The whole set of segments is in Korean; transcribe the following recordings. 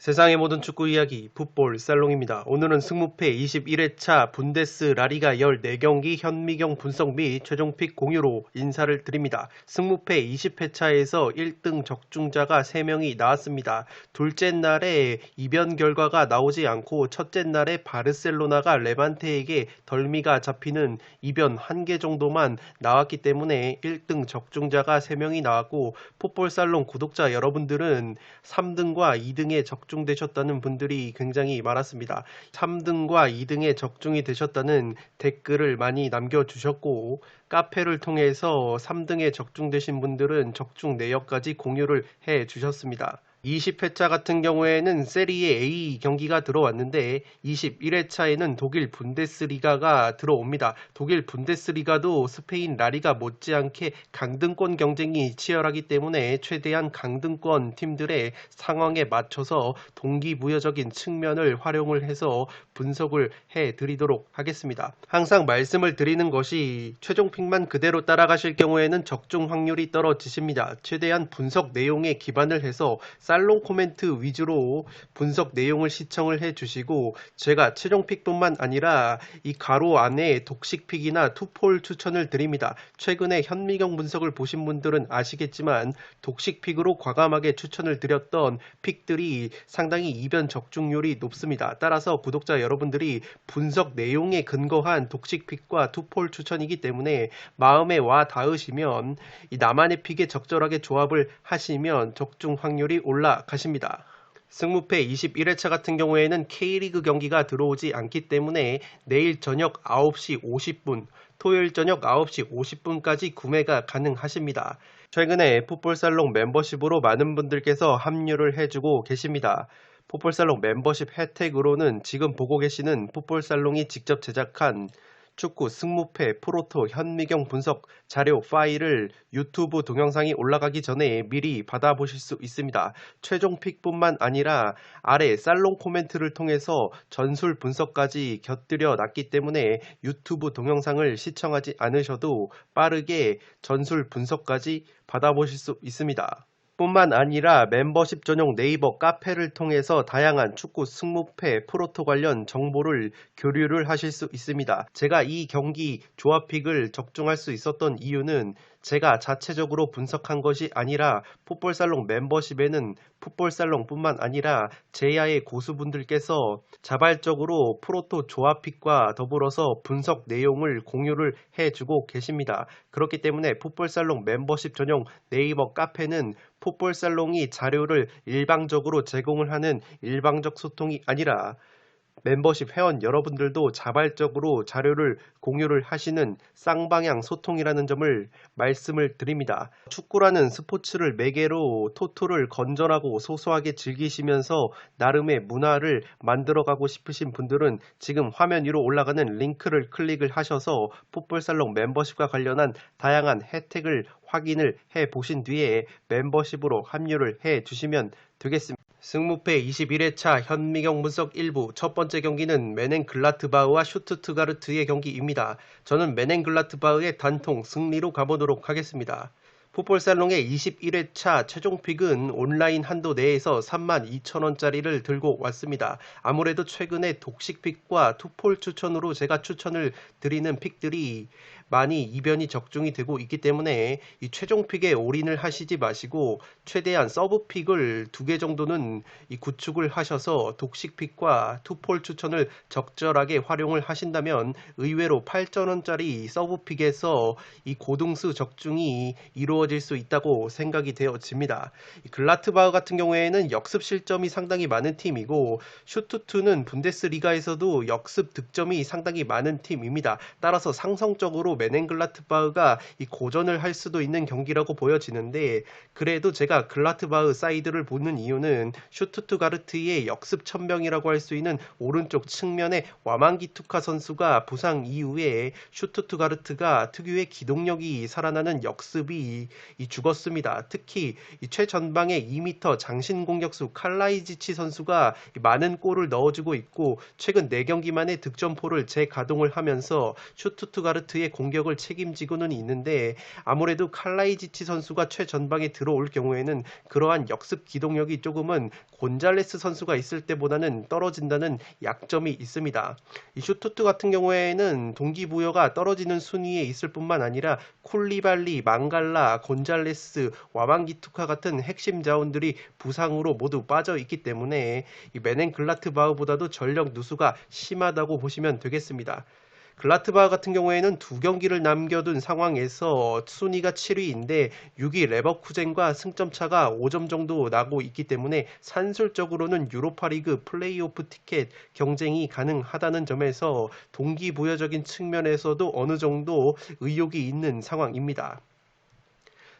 세상의 모든 축구 이야기 풋볼 살롱입니다. 오늘은 승무패 21회차 분데스 라리가 14경기 현미경 분석 및 최종픽 공유로 인사를 드립니다. 승무패 20회차에서 1등 적중자가 3명이 나왔습니다. 둘째 날에 이변 결과가 나오지 않고 첫째 날에 바르셀로나가 레반테에게 덜미가 잡히는 이변 1개 정도만 나왔기 때문에 1등 적중자가 3명이 나왔고, 풋볼 살롱 구독자 여러분들은 3등과 2등에 적중되셨다는 분들이 굉장히 많았습니다. 3등과 2등에 적중이 되셨다는 댓글을 많이 남겨주셨고, 카페를 통해서 3등에 적중되신 분들은 적중 내역까지 공유를 해주셨습니다. 20회차 같은 경우에는 세리에 A 경기가 들어왔는데 21회차에는 독일 분데스리가가 들어옵니다. 독일 분데스리가도 스페인 라리가 못지않게 강등권 경쟁이 치열하기 때문에 최대한 강등권 팀들의 상황에 맞춰서 동기부여적인 측면을 활용을 해서 분석을 해드리도록 하겠습니다. 항상 말씀을 드리는 것이 최종픽만 그대로 따라가실 경우에는 적중 확률이 떨어지십니다. 최대한 분석 내용에 기반을 해서 살롱 코멘트 위주로 분석 내용을 시청을 해주시고, 제가 최종픽뿐만 아니라 이 가로 안에 독식픽이나 투폴 추천을 드립니다. 최근에 현미경 분석을 보신 분들은 아시겠지만 독식픽으로 과감하게 추천을 드렸던 픽들이 상당히 이변 적중률이 높습니다. 따라서 구독자 여러분들이 분석 내용에 근거한 독식픽과 투폴 추천이기 때문에 마음에 와 닿으시면 이 나만의 픽에 적절하게 조합을 하시면 적중 확률이 올라가십니다. 승무패 21회차 같은 경우에는 K리그 경기가 들어오지 않기 때문에 내일 저녁 9시 50분, 토요일 저녁 9시 50분까지 구매가 가능하십니다. 최근에 풋볼살롱 멤버십으로 많은 분들께서 합류를 해주고 계십니다. 풋볼살롱 멤버십 혜택으로는 지금 보고 계시는 풋볼살롱이 직접 제작한 축구 승무패 프로토 현미경 분석 자료 파일을 유튜브 동영상이 올라가기 전에 미리 받아보실 수 있습니다. 최종픽뿐만 아니라 아래 살롱 코멘트를 통해서 전술 분석까지 곁들여 놨기 때문에 유튜브 동영상을 시청하지 않으셔도 빠르게 전술 분석까지 받아보실 수 있습니다. 뿐만 아니라 멤버십 전용 네이버 카페를 통해서 다양한 축구 승무패 프로토 관련 정보를 교류를 하실 수 있습니다. 제가 이 경기 조합픽을 적중할 수 있었던 이유는 제가 자체적으로 분석한 것이 아니라 풋볼살롱 멤버십에는 풋볼살롱뿐만 아니라 제야의 고수분들께서 자발적으로 프로토 조합픽과 더불어서 분석 내용을 공유를 해주고 계십니다. 그렇기 때문에 풋볼살롱 멤버십 전용 네이버 카페는 풋볼살롱이 자료를 일방적으로 제공을 하는 일방적 소통이 아니라 멤버십 회원 여러분들도 자발적으로 자료를 공유를 하시는 쌍방향 소통이라는 점을 말씀을 드립니다. 축구라는 스포츠를 매개로 토토를 건전하고 소소하게 즐기시면서 나름의 문화를 만들어가고 싶으신 분들은 지금 화면 위로 올라가는 링크를 클릭을 하셔서 풋볼살롱 멤버십과 관련한 다양한 혜택을 확인을 해 보신 뒤에 멤버십으로 합류를 해 주시면 되겠습니다. 승무패 21회차 현미경 분석 1부 첫 번째 경기는 메넨글라트바흐와 슈투트가르트의 경기입니다. 저는 메넨글라트바흐의 단통 승리로 가보도록 하겠습니다. 풋볼살롱의 21회차 최종픽은 온라인 한도 내에서 32,000원짜리를 들고 왔습니다. 아무래도 최근에 독식픽과 투폴 추천으로 제가 추천을 드리는 픽들이 많이 이변이 적중이 되고 있기 때문에 이 최종픽에 올인을 하시지 마시고 최대한 서브픽을 2개 정도는 이 구축을 하셔서 독식픽과 투폴 추천을 적절하게 활용을 하신다면 의외로 8,000원짜리 서브픽에서 이 고등수 적중이 이루어질 수 있다고 생각이 되어집니다. 글라트바흐 같은 경우에는 역습 실점이 상당히 많은 팀이고 슈투트는 분데스리가에서도 역습 득점이 상당히 많은 팀입니다. 따라서 상성적으로 상대로 메넨글라트바흐가 이 고전을 할 수도 있는 경기라고 보여지는데, 그래도 제가 글라트바흐 사이드를 보는 이유는 슈투트가르트의 역습 천명이라고 할 수 있는 오른쪽 측면에 와망기투카 선수가 부상 이후에 슈투트가르트가 특유의 기동력이 살아나는 역습이 죽었습니다. 특히 이 최전방의 2m 장신 공격수 칼라이지치 선수가 많은 골을 넣어주고 있고, 최근 4경기만에 득점포를 재가동을 하면서 슈투트가르트의 공격을 책임지고는 있는데, 아무래도 칼라이지치 선수가 최전방에 들어올 경우에는 그러한 역습 기동력이 조금은 곤잘레스 선수가 있을 때보다는 떨어진다는 약점이 있습니다. 이 슈투트 같은 경우에는 동기부여가 떨어지는 순위에 있을 뿐만 아니라 콜리발리, 망갈라, 곤잘레스, 와망기투카 같은 핵심 자원들이 부상으로 모두 빠져 있기 때문에 이 메넨글라트바흐보다도 전력 누수가 심하다고 보시면 되겠습니다. 글라트바흐 같은 경우에는 2경기를 남겨둔 상황에서 순위가 7위인데 6위 레버쿠젠과 승점차가 5점 정도 나고 있기 때문에 산술적으로는 유로파리그 플레이오프 티켓 경쟁이 가능하다는 점에서 동기부여적인 측면에서도 어느 정도 의욕이 있는 상황입니다.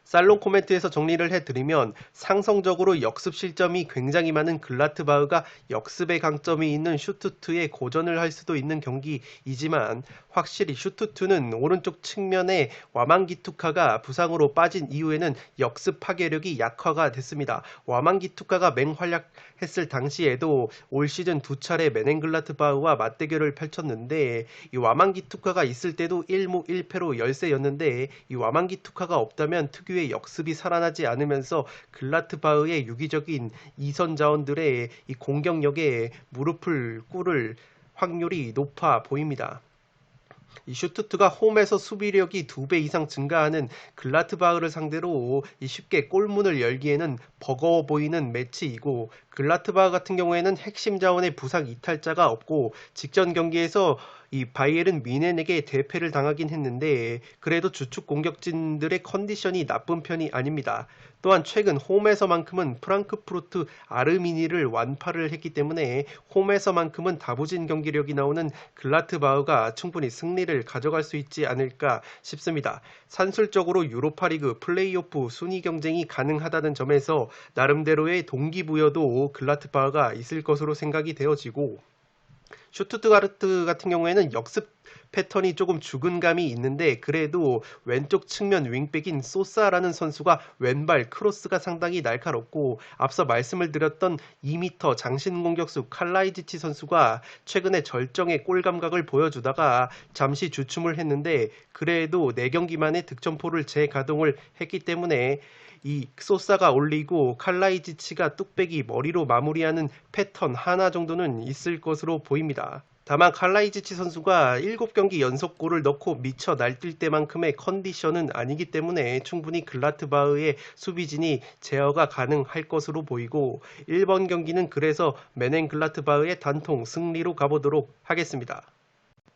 살롱 코멘트에서 정리를 해드리면, 상성적으로 역습 실점이 굉장히 많은 글라트바흐가 역습의 강점이 있는 슈투트에 고전을 할 수도 있는 경기이지만, 확실히 슈투트는 오른쪽 측면에 와망기투카가 부상으로 빠진 이후에는 역습 파괴력이 약화가 됐습니다. 와망기투카가 맹활약했을 당시에도 올 시즌 2차례 메넨글라트바흐와 맞대결을 펼쳤는데, 이 와망기투카가 있을 때도 1무 1패로 열세였는데, 이 와망기투카가 없다면 특유의 역습이 살아나지 않으면서 글라트바흐의 유기적인 이선 자원들의 이 공격력에 무릎을 꿇을 확률이 높아 보입니다. 이 슈투트가 홈에서 수비력이 2배 이상 증가하는 글라트바흐를 상대로 쉽게 골문을 열기에는 버거워 보이는 매치이고, 글라트바흐 같은 경우에는 핵심 자원의 부상 이탈자가 없고 직전 경기에서 이 바이에른 뮌헨에게 대패를 당하긴 했는데, 그래도 주축 공격진들의 컨디션이 나쁜 편이 아닙니다. 또한 최근 홈에서만큼은 프랑크푸르트 아르미니를 완파를 했기 때문에 홈에서만큼은 다부진 경기력이 나오는 글라트바흐가 충분히 승리를 가져갈 수 있지 않을까 싶습니다. 산술적으로 유로파리그 플레이오프 순위 경쟁이 가능하다는 점에서 나름대로의 동기부여도 글라트바흐가 있을 것으로 생각이 되어지고, 슈투트가르트 같은 경우에는 역습 패턴이 조금 죽은 감이 있는데, 그래도 왼쪽 측면 윙백인 소사라는 선수가 왼발 크로스가 상당히 날카롭고, 앞서 말씀을 드렸던 2m 장신 공격수 칼라이지치 선수가 최근에 절정의 골 감각을 보여주다가 잠시 주춤을 했는데, 그래도 4경기 만에 득점포를 재가동을 했기 때문에 이 소사가 올리고 칼라이지치가 뚝배기 머리로 마무리하는 패턴 하나 정도는 있을 것으로 보입니다. 다만 칼라이지치 선수가 7경기 연속골을 넣고 미쳐 날뛸 때만큼의 컨디션은 아니기 때문에 충분히 글라트바흐의 수비진이 제어가 가능할 것으로 보이고, 1번 경기는 그래서 메넨글라트바흐의 단통 승리로 가보도록 하겠습니다.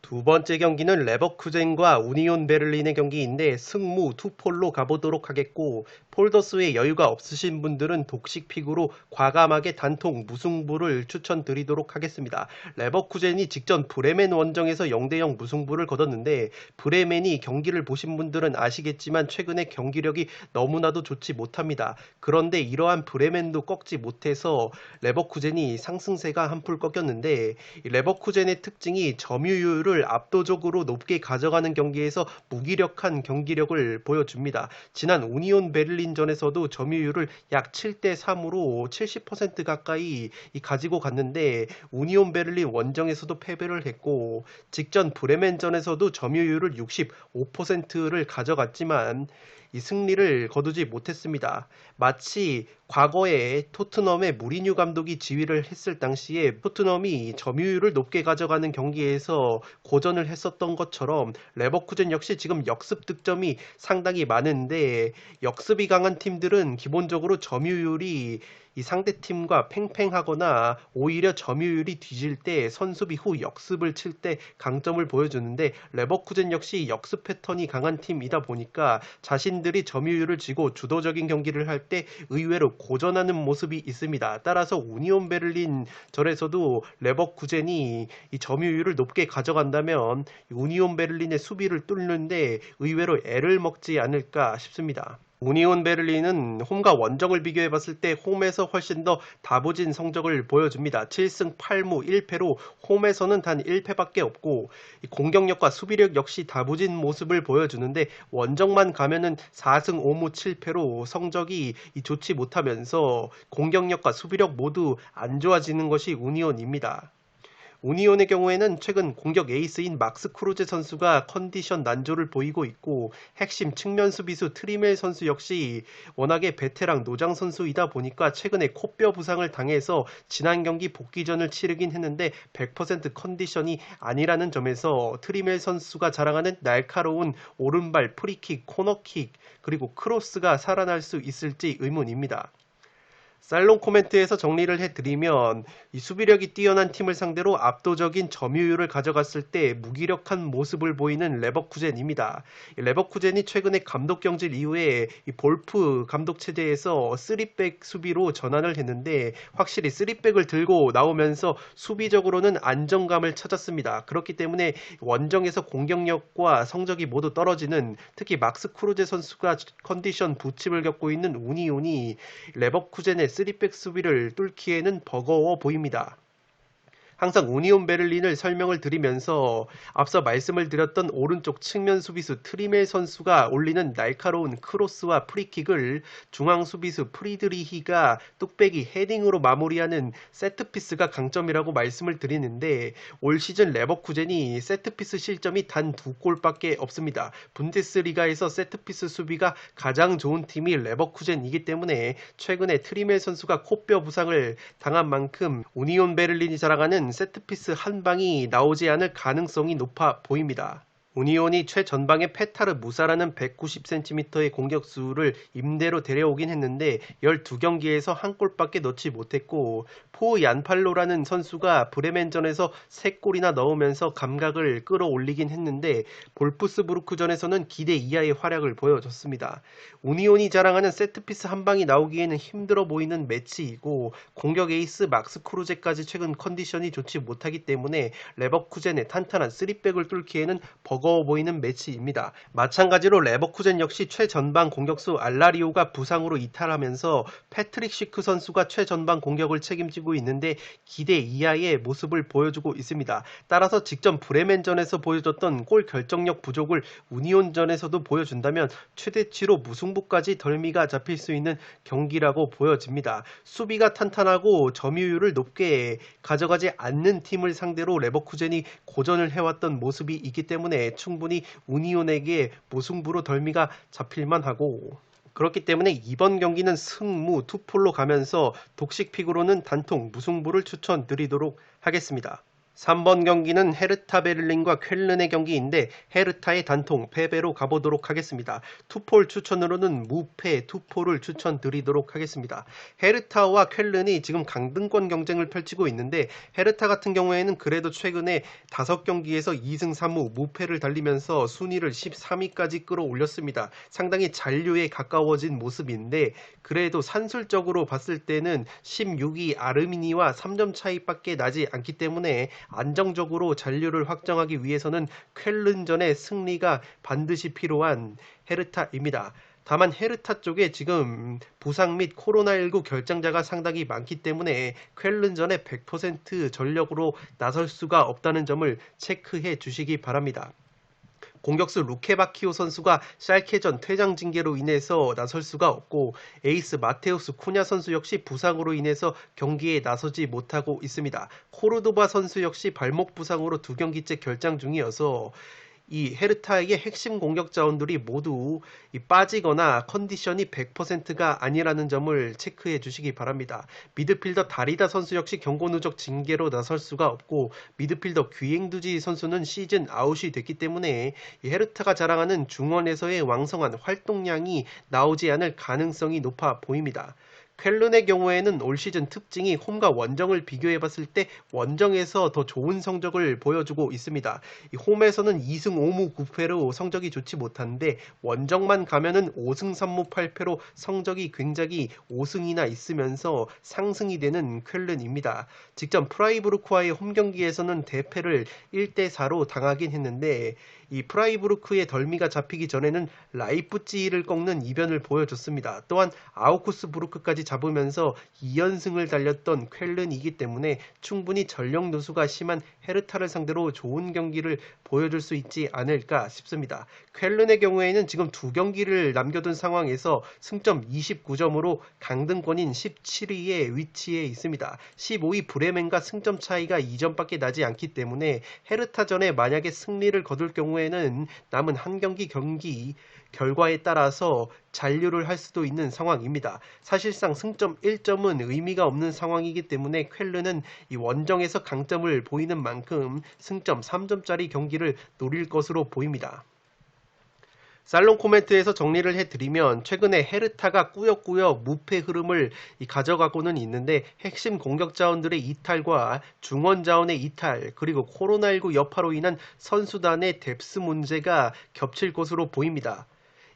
두 번째 경기는 레버쿠젠과 우니온 베를린의 경기인데 승무 투폴로 가보도록 하겠고, 폴더스에 여유가 없으신 분들은 독식픽으로 과감하게 단통 무승부를 추천드리도록 하겠습니다. 레버쿠젠이 직전 브레멘 원정에서 0대0 무승부를 거뒀는데, 브레멘이 경기를 보신 분들은 아시겠지만 최근에 경기력이 너무나도 좋지 못합니다. 그런데 이러한 브레멘도 꺾지 못해서 레버쿠젠이 상승세가 한풀 꺾였는데, 이 레버쿠젠의 특징이 점유율을 압도적으로 높게 가져가는 경기에서 무기력한 경기력을 보여줍니다. 지난 우니온 베를린전에서도 점유율을 약 7대3으로 70% 가까이 가지고 갔는데, 우니온 베를린 원정에서도 패배를 했고, 직전 브레멘전에서도 점유율을 65%를 가져갔지만 이 승리를 거두지 못했습니다. 마치 과거에 토트넘의 무리뉴 감독이 지휘를 했을 당시에 토트넘이 점유율을 높게 가져가는 경기에서 고전을 했었던 것처럼, 레버쿠젠 역시 지금 역습 득점이 상당히 많은데, 역습이 강한 팀들은 기본적으로 점유율이 이 상대팀과 팽팽하거나 오히려 점유율이 뒤질 때 선수비 후 역습을 칠 때 강점을 보여주는데, 레버쿠젠 역시 역습 패턴이 강한 팀이다 보니까 자신들이 점유율을 쥐고 주도적인 경기를 할 때 의외로 고전하는 모습이 있습니다. 따라서 우니온 베를린 전에서도 레버쿠젠이 이 점유율을 높게 가져간다면 우니온 베를린의 수비를 뚫는데 의외로 애를 먹지 않을까 싶습니다. 우니온 베를린은 홈과 원정을 비교해봤을 때 홈에서 훨씬 더 다부진 성적을 보여줍니다. 7승 8무 1패로 홈에서는 단 1패밖에 없고, 공격력과 수비력 역시 다부진 모습을 보여주는데, 원정만 가면은 4승 5무 7패로 성적이 좋지 못하면서 공격력과 수비력 모두 안 좋아지는 것이 우니온입니다. 우니온의 경우에는 최근 공격 에이스인 막스 크루제 선수가 컨디션 난조를 보이고 있고, 핵심 측면 수비수 트리멜 선수 역시 워낙에 베테랑 노장 선수이다 보니까 최근에 코뼈 부상을 당해서 지난 경기 복귀전을 치르긴 했는데 100% 컨디션이 아니라는 점에서 트리멜 선수가 자랑하는 날카로운 오른발 프리킥, 코너킥, 그리고 크로스가 살아날 수 있을지 의문입니다. 살롱 코멘트에서 정리를 해드리면, 이 수비력이 뛰어난 팀을 상대로 압도적인 점유율을 가져갔을 때 무기력한 모습을 보이는 레버쿠젠입니다. 레버쿠젠이 최근에 감독 경질 이후에 이 볼프 감독 체제에서 3백 수비로 전환을 했는데, 확실히 3백을 들고 나오면서 수비적으로는 안정감을 찾았습니다. 그렇기 때문에 원정에서 공격력과 성적이 모두 떨어지는, 특히 막스 크루제 선수가 컨디션 부침을 겪고 있는 우니온이 레버쿠젠의 3백 수비를 뚫기에는 버거워 보입니다. 항상 우니온 베를린을 설명을 드리면서 앞서 말씀을 드렸던 오른쪽 측면 수비수 트리멜 선수가 올리는 날카로운 크로스와 프리킥을 중앙 수비수 프리드리히가 뚝배기 헤딩으로 마무리하는 세트피스가 강점이라고 말씀을 드리는데, 올 시즌 레버쿠젠이 세트피스 실점이 단 2골밖에 없습니다. 분데스리가에서 세트피스 수비가 가장 좋은 팀이 레버쿠젠이기 때문에 최근에 트리멜 선수가 코뼈 부상을 당한 만큼 우니온 베를린이 자랑하는 세트피스 한 방이 나오지 않을 가능성이 높아 보입니다. 우니온이 최전방에 페타르 무사라는 190cm의 공격수를 임대로 데려오긴 했는데 12경기에서 한 골밖에 넣지 못했고, 포 얀팔로라는 선수가 브레멘전에서 3골이나 넣으면서 감각을 끌어올리긴 했는데 볼프스부르크전에서는 기대 이하의 활약을 보여줬습니다. 우니온이 자랑하는 세트피스 한 방이 나오기에는 힘들어 보이는 매치이고, 공격 에이스 막스 크루제까지 최근 컨디션이 좋지 못하기 때문에 레버쿠젠의 탄탄한 3백을 뚫기에는 버거워 보이는 매치입니다. 마찬가지로 레버쿠젠 역시 최전방 공격수 알라리오가 부상으로 이탈하면서 패트릭 시크 선수가 최전방 공격을 책임지고 있는데 기대 이하의 모습을 보여주고 있습니다. 따라서 직전 브레멘전에서 보여줬던 골 결정력 부족을 우니온전에서도 보여준다면 최대치로 무승부까지 덜미가 잡힐 수 있는 경기라고 보여집니다. 수비가 탄탄하고 점유율을 높게 가져가지 않는 팀을 상대로 레버쿠젠이 고전을 해왔던 모습이 있기 때문에 충분히 우니온에게 무승부로 덜미가 잡힐만 하고, 그렇기 때문에 이번 경기는 승무 투폴로 가면서 독식픽으로는 단통 무승부를 추천드리도록 하겠습니다. 3번 경기는 헤르타 베를린과 쾰른의 경기인데 헤르타의 단통 패배로 가보도록 하겠습니다. 투폴 추천으로는 무패 투폴을 추천드리도록 하겠습니다. 헤르타와 쾰른이 지금 강등권 경쟁을 펼치고 있는데, 헤르타 같은 경우에는 그래도 최근에 5경기에서 2승 3무 무패를 달리면서 순위를 13위까지 끌어올렸습니다. 상당히 잔류에 가까워진 모습인데, 그래도 산술적으로 봤을 때는 16위 아르미니와 3점 차이밖에 나지 않기 때문에 안정적으로 잔류를 확정하기 위해서는 쾰른전의 승리가 반드시 필요한 헤르타입니다. 다만 헤르타 쪽에 지금 부상 및 코로나19 결장자가 상당히 많기 때문에 쾰른전에 100% 전력으로 나설 수가 없다는 점을 체크해 주시기 바랍니다. 공격수 루케바키오 선수가 샬케전 퇴장 징계로 인해서 나설 수가 없고, 에이스 마테우스 쿠냐 선수 역시 부상으로 인해서 경기에 나서지 못하고 있습니다. 코르도바 선수 역시 발목 부상으로 2경기째 결장 중이어서 이 헤르타의 핵심 공격 자원들이 모두 빠지거나 컨디션이 100%가 아니라는 점을 체크해 주시기 바랍니다. 미드필더 다리다 선수 역시 경고 누적 징계로 나설 수가 없고, 미드필더 귀행두지 선수는 시즌 아웃이 됐기 때문에 이 헤르타가 자랑하는 중원에서의 왕성한 활동량이 나오지 않을 가능성이 높아 보입니다. 쾰른의 경우에는 올 시즌 특징이 홈과 원정을 비교해봤을 때 원정에서 더 좋은 성적을 보여주고 있습니다. 이 홈에서는 2승 5무 9패로 성적이 좋지 못한데 원정만 가면은 5승 3무 8패로 성적이 굉장히 5승이나 있으면서 상승이 되는 쾰른입니다. 직전 프라이부르크와의 홈 경기에서는 대패를 1대4로 당하긴 했는데 이 프라이부르크의 덜미가 잡히기 전에는 라이프치히를 꺾는 이변을 보여줬습니다. 또한 아우쿠스부르크까지 잡으면서 2연승을 달렸던 쾰른이기 때문에 충분히 전력 누수가 심한 헤르타를 상대로 좋은 경기를 보여줄 수 있지 않을까 싶습니다. 쾰른의 경우에는 지금 2경기를 남겨둔 상황에서 승점 29점으로 강등권인 17위에 위치해 있습니다. 15위 브레멘과 승점 차이가 2점밖에 나지 않기 때문에 헤르타전에 만약에 승리를 거둘 경우에는 남은 한 경기 결과에 따라서 잔류를 할 수도 있는 상황입니다. 사실상 승점 1점은 의미가 없는 상황이기 때문에 쾰른은 이 원정에서 강점을 보이는 만큼 승점 3점짜리 경기를 노릴 것으로 보입니다. 살롱 코멘트에서 정리를 해드리면 최근에 헤르타가 꾸역꾸역 무패 흐름을 가져가고는 있는데 핵심 공격 자원들의 이탈과 중원 자원의 이탈 그리고 코로나19 여파로 인한 선수단의 뎁스 문제가 겹칠 것으로 보입니다.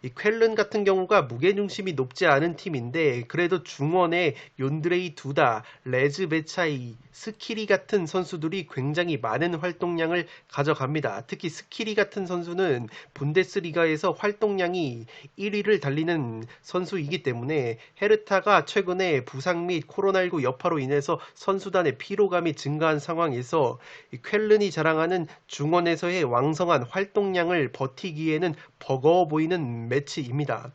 이 쾰른 같은 경우가 무게중심이 높지 않은 팀인데 그래도 중원에 욘드레이 두다, 레즈 베차이, 스키리 같은 선수들이 굉장히 많은 활동량을 가져갑니다. 특히 스키리 같은 선수는 분데스리가에서 활동량이 1위를 달리는 선수이기 때문에 헤르타가 최근에 부상 및 코로나19 여파로 인해서 선수단의 피로감이 증가한 상황에서 이 쾰른이 자랑하는 중원에서의 왕성한 활동량을 버티기에는 버거워 보이는 매치입니다.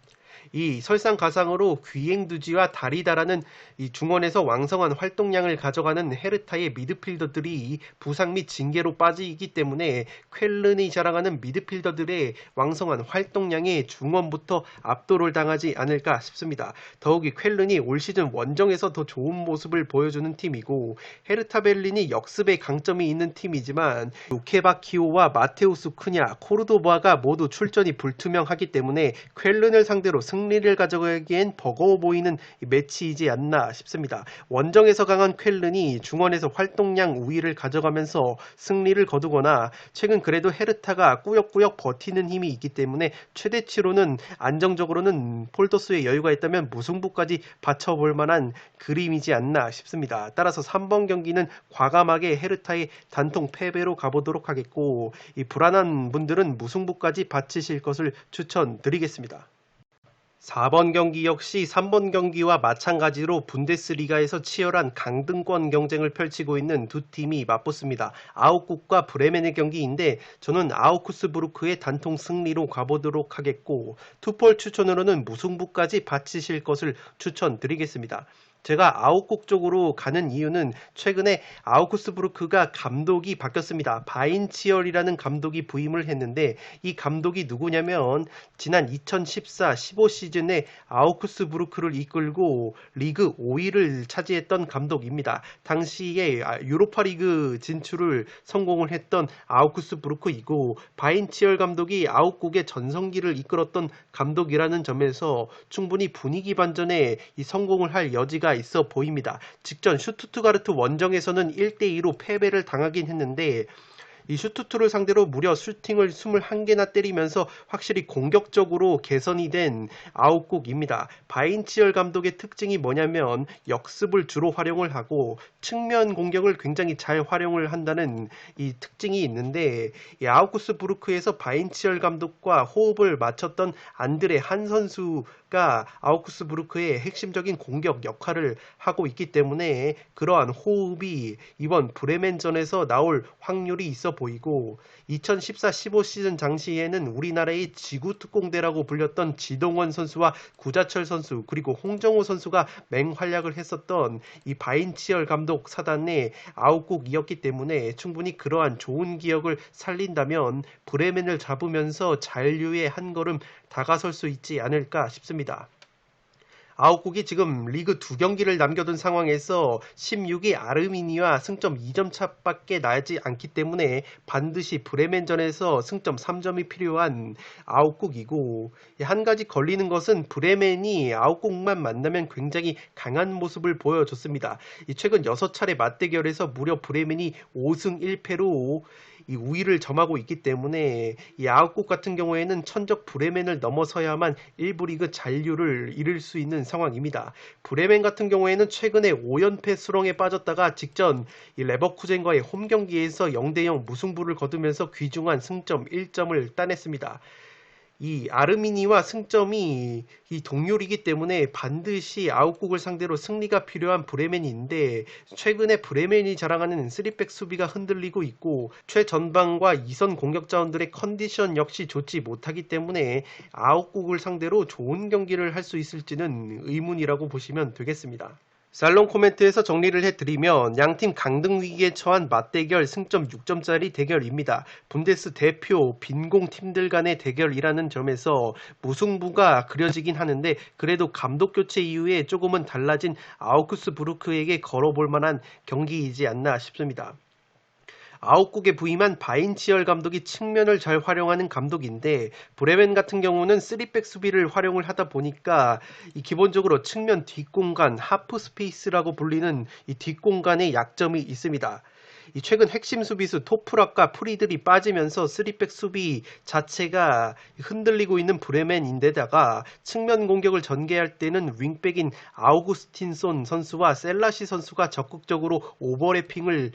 이 설상가상으로 귀행두지와 다리다라는 이 중원에서 왕성한 활동량을 가져가는 헤르타의 미드필더들이 부상 및 징계로 빠지기 때문에 쾰른이 자랑하는 미드필더들의 왕성한 활동량에 중원부터 압도를 당하지 않을까 싶습니다. 더욱이 쾰른이 올 시즌 원정에서 더 좋은 모습을 보여주는 팀이고 헤르타 벨린이 역습의 강점이 있는 팀이지만 루케바키오와 마테우스 쿠냐, 코르도바가 모두 출전이 불투명하기 때문에 쾰른을 상대로 승리를 가져가기엔 버거워 보이는 매치이지 않나 싶습니다. 원정에서 강한 쾰른이 중원에서 활동량 우위를 가져가면서 승리를 거두거나 최근 그래도 헤르타가 꾸역꾸역 버티는 힘이 있기 때문에 최대치로는 안정적으로는 폴더스의 여유가 있다면 무승부까지 받쳐볼 만한 그림이지 않나 싶습니다. 따라서 3번 경기는 과감하게 헤르타의 단통 패배로 가보도록 하겠고 이 불안한 분들은 무승부까지 바치실 것을 추천드리겠습니다. 4번 경기 역시 3번 경기와 마찬가지로 분데스리가에서 치열한 강등권 경쟁을 펼치고 있는 두 팀이 맞붙습니다. 아우쿠스과 브레멘의 경기인데 저는 아우쿠스부르크의 단통 승리로 가보도록 하겠고 투폴 추천으로는 무승부까지 바치실 것을 추천드리겠습니다. 제가 아웃국 쪽으로 가는 이유는 최근에 아우쿠스부르크가 감독이 바뀌었습니다. 바인치얼이라는 감독이 부임을 했는데 이 감독이 누구냐면 지난 2014-15 시즌에 아우쿠스부르크를 이끌고 리그 5위를 차지했던 감독입니다. 당시에 유로파리그 진출을 성공을 했던 아우쿠스부르크이고 바인치얼 감독이 아웃국의 전성기를 이끌었던 감독이라는 점에서 충분히 분위기 반전에 이 성공을 할 여지가 있어 보입니다. 직전 슈투트가르트 원정에서는 1대2로 패배를 당하긴 했는데 이 슈투트를 상대로 무려 슈팅을 21개나 때리면서 확실히 공격적으로 개선이 된 아웃국입니다. 바인치얼 감독의 특징이 뭐냐면 역습을 주로 활용을 하고 측면 공격을 굉장히 잘 활용을 한다는 이 특징이 있는데 이 아우쿠스부르크에서 바인치얼 감독과 호흡을 맞췄던 안드레 한 선수가 아우쿠스부르크의 핵심적인 공격 역할을 하고 있기 때문에 그러한 호흡이 이번 브레멘전에서 나올 확률이 있어 보이고 2014-15 시즌 당시에는 우리나라의 지구특공대라고 불렸던 지동원 선수와 구자철 선수 그리고 홍정호 선수가 맹활약을 했었던 이 바인치얼 감독 사단의 아웃국이었기 때문에 충분히 그러한 좋은 기억을 살린다면 브레멘을 잡으면서 잔류에 한 걸음 다가설 수 있지 않을까 싶습니다. 아웃국이 지금 리그 2경기를 남겨둔 상황에서 16위 아르미니와 승점 2점 차밖에 나지 않기 때문에 반드시 브레멘전에서 승점 3점이 필요한 아웃국이고, 한 가지 걸리는 것은 브레멘이 아웃국만 만나면 굉장히 강한 모습을 보여줬습니다. 최근 6차례 맞대결에서 무려 브레멘이 5승 1패로 이 우위를 점하고 있기 때문에 이 아웃국 같은 경우에는 천적 브레멘을 넘어서야만 1부 리그 잔류를 이룰 수 있는 상황입니다. 브레멘 같은 경우에는 최근에 5연패 수렁에 빠졌다가 직전 이 레버쿠젠과의 홈 경기에서 0대0 무승부를 거두면서 귀중한 승점 1점을 따냈습니다. 이 아르미니와 승점이 이 동률이기 때문에 반드시 아웃국을 상대로 승리가 필요한 브레멘인데, 최근에 브레멘이 자랑하는 3백 수비가 흔들리고 있고 최전방과 2선 공격 자원들의 컨디션 역시 좋지 못하기 때문에 아웃국을 상대로 좋은 경기를 할 수 있을지는 의문이라고 보시면 되겠습니다. 살롱 코멘트에서 정리를 해드리면 양팀 강등 위기에 처한 맞대결 승점 6점짜리 대결입니다. 분데스 대표 빈공 팀들 간의 대결이라는 점에서 무승부가 그려지긴 하는데, 그래도 감독 교체 이후에 조금은 달라진 아우크스부르크에게 걸어볼 만한 경기이지 않나 싶습니다. 아웃국에 부임한 바인치얼 감독이 측면을 잘 활용하는 감독인데, 브레멘 같은 경우는 3백 수비를 활용을 하다 보니까 이 기본적으로 측면 뒷공간, 하프 스페이스라고 불리는 이 뒷공간에 약점이 있습니다. 이 최근 핵심 수비수 토프락과 프리들이 빠지면서 3백 수비 자체가 흔들리고 있는 브레멘인데다가 측면 공격을 전개할 때는 윙백인 아우구스틴손 선수와 셀라시 선수가 적극적으로 오버래핑을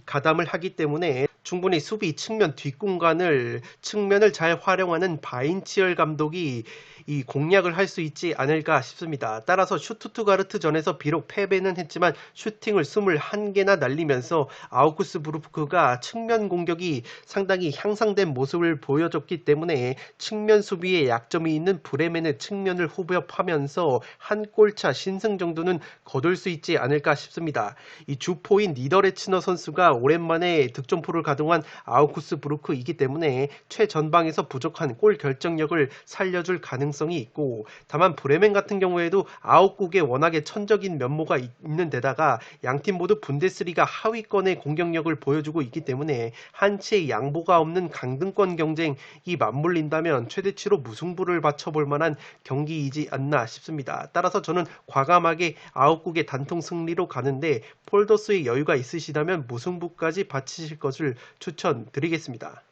가담을 하기 때문에 충분히 수비 측면 뒷공간을 측면을 잘 활용하는 바인치얼 감독이 이 공략을 할 수 있지 않을까 싶습니다. 따라서 슈투트가르트전에서 비록 패배는 했지만 슈팅을 21개나 날리면서 아우크스부르크가 측면 공격이 상당히 향상된 모습을 보여줬기 때문에 측면 수비에 약점이 있는 브레멘의 측면을 후벼파면서 한 골차 신승 정도는 거둘 수 있지 않을까 싶습니다. 이 주포인 니더레츠너 선수가 오랜만에 득점포를 가동한 아우크스부르크이기 때문에 최전방에서 부족한 골 결정력을 살려줄 가능성이 있고, 다만 브레멘 같은 경우에도 아웃국에 워낙에 천적인 면모가 있는 데다가 양팀 모두 분데스리가 하위권의 공격력을 보여주고 있기 때문에 한치의 양보가 없는 강등권 경쟁이 맞물린다면 최대치로 무승부를 바쳐볼 만한 경기이지 않나 싶습니다. 따라서 저는 과감하게 아웃국의 단통 승리로 가는데, 폴더스의 여유가 있으시다면 무승부까지 바치실 것을 추천드리겠습니다.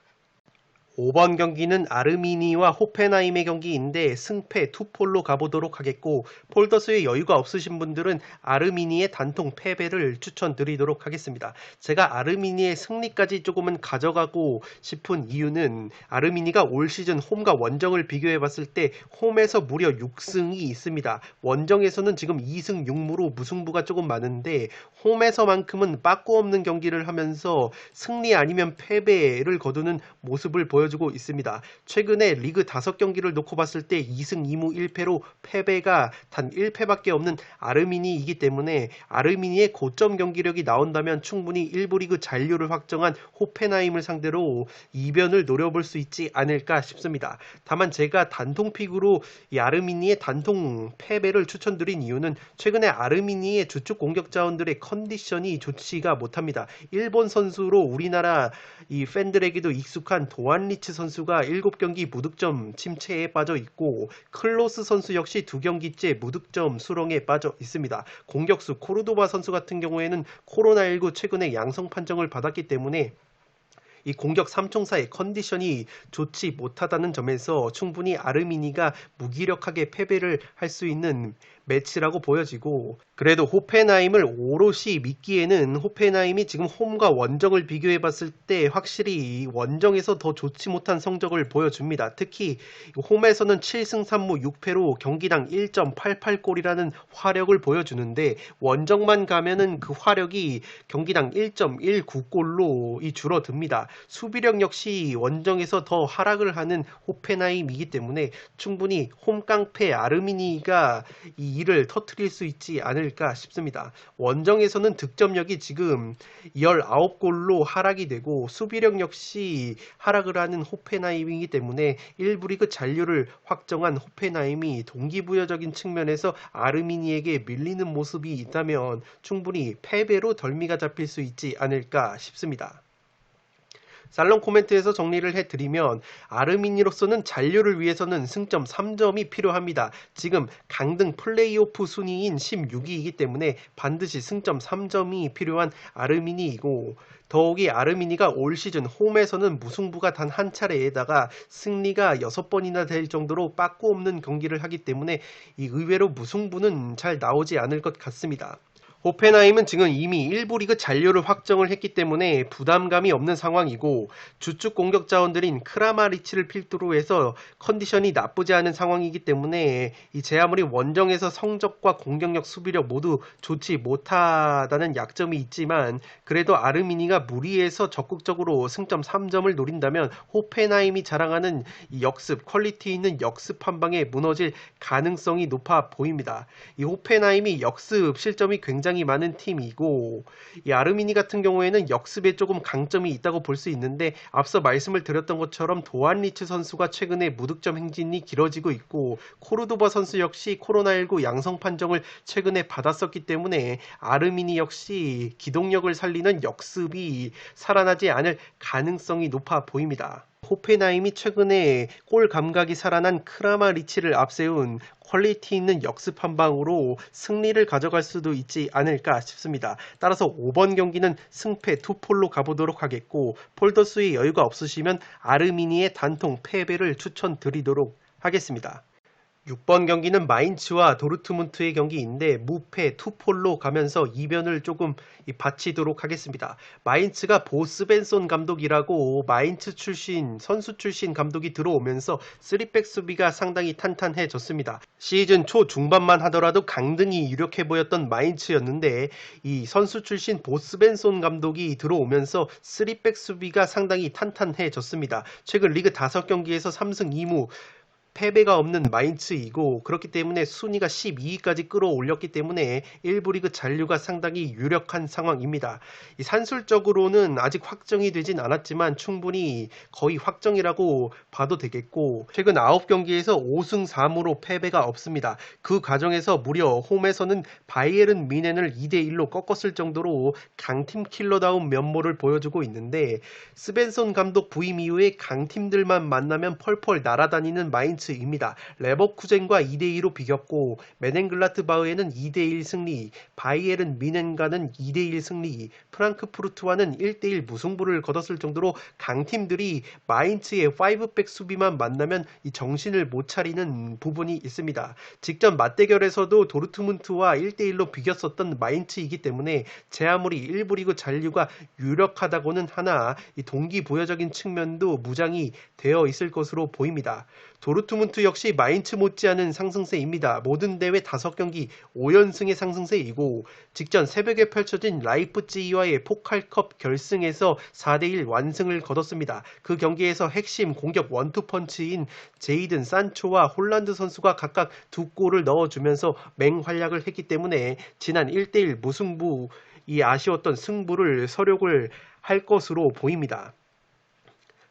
5번 경기는 아르미니와 호펜하임의 경기인데 승패 투폴로 가보도록 하겠고, 폴더스의 여유가 없으신 분들은 아르미니의 단통 패배를 추천드리도록 하겠습니다. 제가 아르미니의 승리까지 조금은 가져가고 싶은 이유는 아르미니가 올 시즌 홈과 원정을 비교해봤을 때 홈에서 무려 6승이 있습니다. 원정에서는 지금 2승 6무로 무승부가 조금 많은데, 홈에서만큼은 빠꾸 없는 경기를 하면서 승리 아니면 패배를 거두는 모습을 보여주고 있습니다. 최근에 리그 5경기를 놓고 봤을 때 2승 2무 1패로 패배가 단 1패밖에 없는 아르미니이기 때문에 아르미니의 고점 경기력이 나온다면 충분히 1부 리그 잔류를 확정한 호펜하임을 상대로 이변을 노려볼 수 있지 않을까 싶습니다. 다만 제가 단통픽으로 이 아르미니의 단통 패배를 추천드린 이유는 최근에 아르미니의 주축 공격 자원들의 컨디션이 좋지가 못합니다. 일본 선수로 우리나라 이 팬들에게도 익숙한 도안리츠 선수가 7경기 무득점 침체에 빠져 있고, 클로스 선수 역시 2경기째 무득점 수렁에 빠져 있습니다. 공격수 코르도바 선수 같은 경우에는 코로나19 최근에 양성 판정을 받았기 때문에 이 공격 3총사의 컨디션이 좋지 못하다는 점에서 충분히 아르미니가 무기력하게 패배를 할 수 있는 매치라고 보여지고, 그래도 호펜하임을 오롯이 믿기에는 호펜하임이 지금 홈과 원정을 비교해봤을 때 확실히 원정에서 더 좋지 못한 성적을 보여줍니다. 특히 홈에서는 7승 3무 6패로 경기당 1.88골이라는 화력을 보여주는데, 원정만 가면은 그 화력이 경기당 1.19골로 줄어듭니다. 수비력 역시 원정에서 더 하락을 하는 호펜하임이기 때문에 충분히 홈깡패 아르미니가 이 이 일을 터뜨릴 수 있지 않을까 싶습니다. 원정에서는 득점력이 지금 19골로 하락이 되고 수비력 역시 하락을 하는 호펜하임이기 때문에 1부 리그 잔류를 확정한 호펜하임이 동기부여적인 측면에서 아르미니에게 밀리는 모습이 있다면 충분히 패배로 덜미가 잡힐 수 있지 않을까 싶습니다. 살롱 코멘트에서 정리를 해드리면 아르미니로서는 잔류를 위해서는 승점 3점이 필요합니다. 지금 강등 플레이오프 순위인 16위이기 때문에 반드시 승점 3점이 필요한 아르미니이고 더욱이 아르미니가 올 시즌 홈에서는 무승부가 단 한 차례에다가 승리가 6번이나 될 정도로 빠꾸 없는 경기를 하기 때문에 이 의외로 무승부는 잘 나오지 않을 것 같습니다. 호펜하임은 지금 이미 1부 리그 잔류를 확정을 했기 때문에 부담감이 없는 상황이고 주축 공격 자원들인 크라마리치를 필두로 해서 컨디션이 나쁘지 않은 상황이기 때문에 제 아무리 원정에서 성적과 공격력 수비력 모두 좋지 못하다는 약점이 있지만 그래도 아르미니가 무리해서 적극적으로 승점 3점을 노린다면 호펜하임이 자랑하는 이 역습 퀄리티 있는 역습 한 방에 무너질 가능성이 높아 보입니다. 이 호펜하임이 역습 실점이 굉장히 많은 팀이고 이 아르미니 같은 경우에는 역습에 조금 강점이 있다고 볼 수 있는데 앞서 말씀을 드렸던 것처럼 도안리츠 선수가 최근에 무득점 행진이 길어지고 있고 코르도바 선수 역시 코로나19 양성 판정을 최근에 받았었기 때문에 아르미니 역시 기동력을 살리는 역습이 살아나지 않을 가능성이 높아 보입니다. 호펜하임이 최근에 골 감각이 살아난 크라마리치를 앞세운 퀄리티 있는 역습 한 방으로 승리를 가져갈 수도 있지 않을까 싶습니다. 따라서 5번 경기는 승패 투폴로 가보도록 하겠고 폴더스의 여유가 없으시면 아르미니의 단통 패배를 추천드리도록 하겠습니다. 6번 경기는 마인츠와 도르트문트의 경기인데 무패 투폴로 가면서 이변을 조금 바치도록 하겠습니다. 마인츠가 보 스벤손 감독이라고 마인츠 출신 선수 출신 감독이 들어오면서 3백 수비가 상당히 탄탄해졌습니다. 시즌 초 중반만 하더라도 강등이 유력해 보였던 마인츠였는데 이 선수 출신 보 스벤손 감독이 들어오면서 3백 수비가 상당히 탄탄해졌습니다. 최근 리그 5경기에서 3승 2무 패배가 없는 마인츠이고 그렇기 때문에 순위가 12위까지 끌어올렸기 때문에 1부 리그 잔류가 상당히 유력한 상황입니다. 이 산술적으로는 아직 확정이 되진 않았지만 충분히 거의 확정이라고 봐도 되겠고 최근 9경기에서 5승 3무로 패배가 없습니다. 그 과정에서 무려 홈에서는 바이에른 뮌헨을 2대1로 꺾었을 정도로 강팀 킬러다운 면모를 보여주고 있는데 스벤손 감독 부임 이후에 강팀들만 만나면 펄펄 날아다니는 마인츠 입니다. 레버쿠젠과 2대2로 비겼고 메넨글라트바흐에는 2대1 승리, 바이에른 뮌헨과는 2대1 승리, 프랑크푸르트와는 1대1 무승부를 거뒀을 정도로 강팀들이 마인츠의 5백 수비만 만나면 이 정신을 못 차리는 부분이 있습니다. 직전 맞대결에서도 도르트문트와 1대1로 비겼었던 마인츠이기 때문에 제 아무리 1부 리그 잔류가 유력하다고는 하나 이 동기부여적인 측면도 무장이 되어 있을 것으로 보입니다. 도르트문트 역시 마인츠 못지않은 상승세입니다. 모든 대회 5경기 5연승의 상승세이고 직전 새벽에 펼쳐진 라이프치히와의 포칼컵 결승에서 4대1 완승을 거뒀습니다. 그 경기에서 핵심 공격 원투펀치인 제이든 산초와 홀란드 선수가 각각 2골을 넣어주면서 맹활약을 했기 때문에 지난 1대1 무승부 이 아쉬웠던 승부를 서력을 할 것으로 보입니다.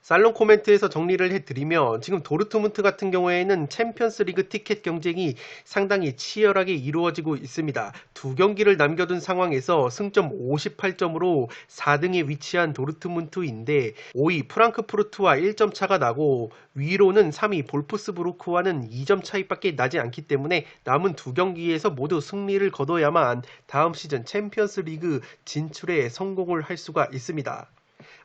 살롱 코멘트에서 정리를 해드리면 지금 도르트문트 같은 경우에는 챔피언스 리그 티켓 경쟁이 상당히 치열하게 이루어지고 있습니다. 2경기를 남겨둔 상황에서 승점 58점으로 4등에 위치한 도르트문트인데 5위 프랑크푸르트와 1점 차가 나고 위로는 3위 볼프스부르크와는 2점 차이밖에 나지 않기 때문에 남은 2경기에서 모두 승리를 거둬야만 다음 시즌 챔피언스 리그 진출에 성공을 할 수가 있습니다.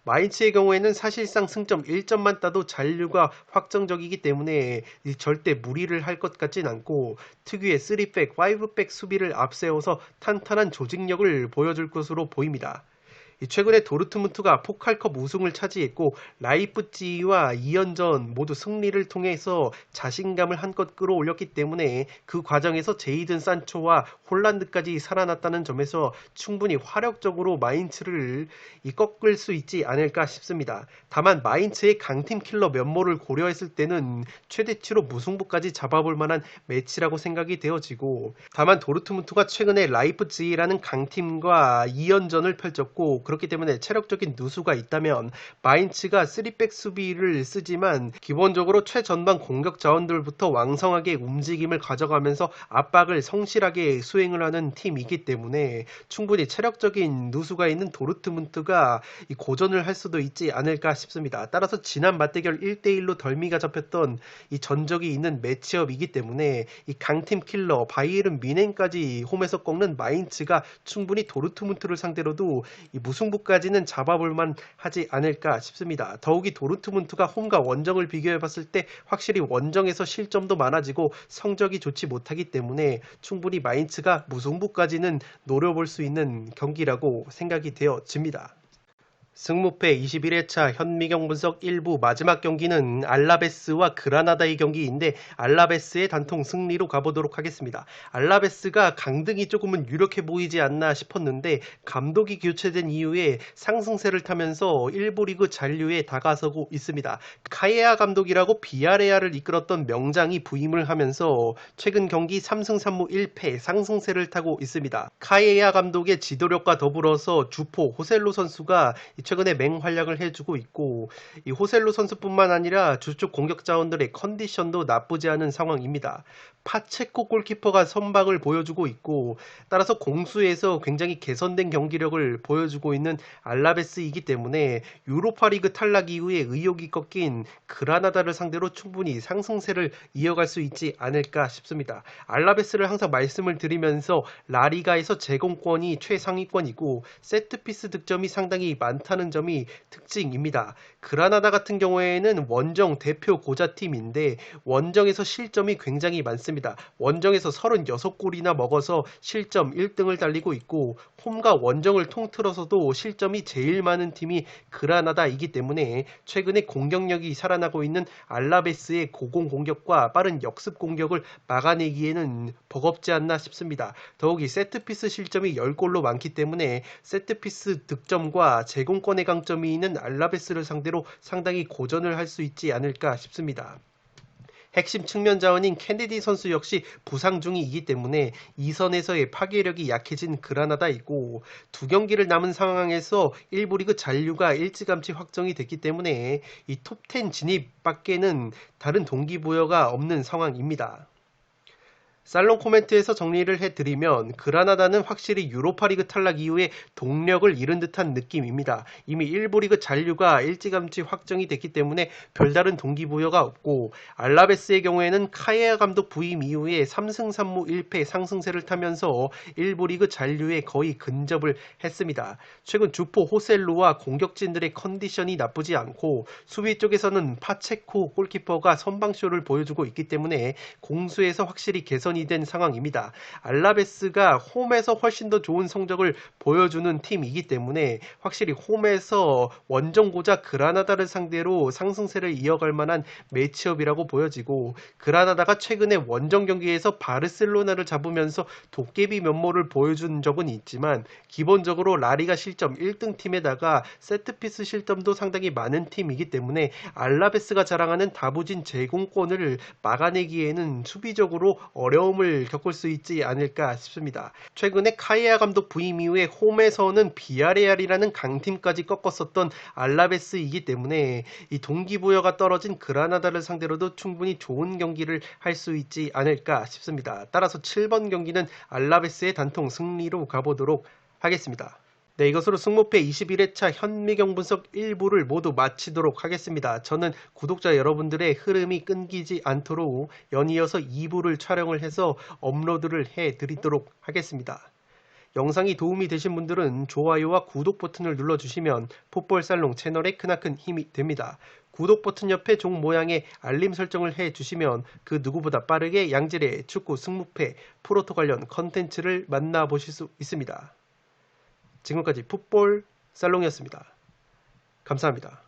마인츠의 경우에는 사실상 승점 1점만 따도 잔류가 확정적이기 때문에 절대 무리를 할 것 같진 않고 특유의 3백, 5백 수비를 앞세워서 탄탄한 조직력을 보여줄 것으로 보입니다. 최근에 도르트문트가 포칼컵 우승을 차지했고 라이프치히와 2연전 모두 승리를 통해서 자신감을 한껏 끌어올렸기 때문에 그 과정에서 제이든 산초와 홀란드까지 살아났다는 점에서 충분히 화력적으로 마인츠를 꺾을 수 있지 않을까 싶습니다. 다만 마인츠의 강팀 킬러 면모를 고려했을 때는 최대치로 무승부까지 잡아볼 만한 매치라고 생각이 되어지고, 다만 도르트문트가 최근에 라이프치히라는 강팀과 2연전을 펼쳤고 그렇기 때문에 체력적인 누수가 있다면 마인츠가 3백 수비를 쓰지만 기본적으로 최전방 공격 자원들부터 왕성하게 움직임을 가져가면서 압박을 성실하게 수행을 하는 팀이기 때문에 충분히 체력적인 누수가 있는 도르트문트가 고전을 할 수도 있지 않을까 싶습니다. 따라서 지난 맞대결 1대1로 덜미가 잡혔던 이 전적이 있는 매치업이기 때문에 이 강팀 킬러 바이에른 미넨까지 홈에서 꺾는 마인츠가 충분히 도르트문트를 상대로도 이 무승부까지는 잡아볼만 하지 않을까 싶습니다. 더욱이 도르트문트가 홈과 원정을 비교해봤을 때 확실히 원정에서 실점도 많아지고 성적이 좋지 못하기 때문에 충분히 마인츠가 무승부까지는 노려볼 수 있는 경기라고 생각이 되어집니다. 승무패 21회차 현미경 분석 1부 마지막 경기는 알라베스와 그라나다의 경기인데 알라베스의 단통 승리로 가보도록 하겠습니다. 알라베스가 강등이 조금은 유력해 보이지 않나 싶었는데 감독이 교체된 이후에 상승세를 타면서 1부 리그 잔류에 다가서고 있습니다. 카예아 감독이라고 비아레알을 이끌었던 명장이 부임을 하면서 최근 경기 3승 3무 1패 상승세를 타고 있습니다. 카예아 감독의 지도력과 더불어서 주포 호셀로 선수가 최근에 맹활약을 해주고 있고, 이 호셀로 선수뿐만 아니라 주축 공격 자원들의 컨디션도 나쁘지 않은 상황입니다. 파체코 골키퍼가 선방을 보여주고 있고, 따라서 공수에서 굉장히 개선된 경기력을 보여주고 있는 알라베스이기 때문에 유로파리그 탈락 이후에 의욕이 꺾인 그라나다를 상대로 충분히 상승세를 이어갈 수 있지 않을까 싶습니다. 알라베스를 항상 말씀을 드리면서 라리가에서 제공권이 최상위권이고 세트피스 득점이 상당히 많다는 점이 특징입니다. 그라나다 같은 경우에는 원정 대표 고자팀인데 원정에서 실점이 굉장히 많습니다. 원정에서 36골이나 먹어서 실점 1등을 달리고 있고 홈과 원정을 통틀어서도 실점이 제일 많은 팀이 그라나다이기 때문에 최근에 공격력이 살아나고 있는 알라베스의 고공 공격과 빠른 역습 공격을 막아내기에는 버겁지 않나 싶습니다. 더욱이 세트피스 실점이 10골로 많기 때문에 세트피스 득점과 제공권의 강점이 있는 알라베스를 상대로 상당히 고전을 할 수 있지 않을까 싶습니다. 핵심 측면 자원인 캔디디 선수 역시 부상 중이기 때문에 2선에서의 파괴력이 약해진 그라나다이고 두 경기를 남은 상황에서 1부 리그 잔류가 일찌감치 확정이 됐기 때문에 이 톱10 진입밖에는 다른 동기부여가 없는 상황입니다. 살롱 코멘트에서 정리를 해드리면 그라나다는 확실히 유로파리그 탈락 이후에 동력을 잃은 듯한 느낌입니다. 이미 1부 리그 잔류가 일찌감치 확정이 됐기 때문에 별다른 동기부여가 없고 알라베스의 경우에는 카예아 감독 부임 이후에 3승 3무 1패 상승세를 타면서 1부 리그 잔류에 거의 근접을 했습니다. 최근 주포 호셀루와 공격진들의 컨디션이 나쁘지 않고 수비 쪽에서는 파체코 골키퍼가 선방쇼를 보여주고 있기 때문에 공수에서 확실히 개선이 된 상황입니다. 알라베스가 홈에서 훨씬 더 좋은 성적을 보여주는 팀이기 때문에 확실히 홈에서 원정고자 그라나다를 상대로 상승세를 이어갈 만한 매치업이라고 보여지고 그라나다가 최근에 원정 경기에서 바르셀로나를 잡으면서 도깨비 면모를 보여준 적은 있지만 기본적으로 라리가 실점 1등 팀에다가 세트피스 실점도 상당히 많은 팀이기 때문에 알라베스가 자랑하는 다부진 제공권을 막아내기에는 수비적으로 어려움을 겪을 수 있지 않을까 싶습니다. 최근에 카예아 감독 부임 이후에 홈에서는 비아레알이라는 강팀까지 꺾었었던 알라베스이기 때문에 이 동기부여가 떨어진 그라나다를 상대로도 충분히 좋은 경기를 할 수 있지 않을까 싶습니다. 따라서 7번 경기는 알라베스의 단통 승리로 가보도록 하겠습니다. 네, 이것으로 승무패 21회차 현미경 분석 1부를 모두 마치도록 하겠습니다. 저는 구독자 여러분들의 흐름이 끊기지 않도록 연이어서 2부를 촬영을 해서 업로드를 해드리도록 하겠습니다. 영상이 도움이 되신 분들은 좋아요와 구독 버튼을 눌러주시면 풋볼살롱 채널에 크나큰 힘이 됩니다. 구독 버튼 옆에 종 모양의 알림 설정을 해주시면 그 누구보다 빠르게 양질의 축구 승무패 프로토 관련 컨텐츠를 만나보실 수 있습니다. 지금까지 풋볼 살롱이었습니다. 감사합니다.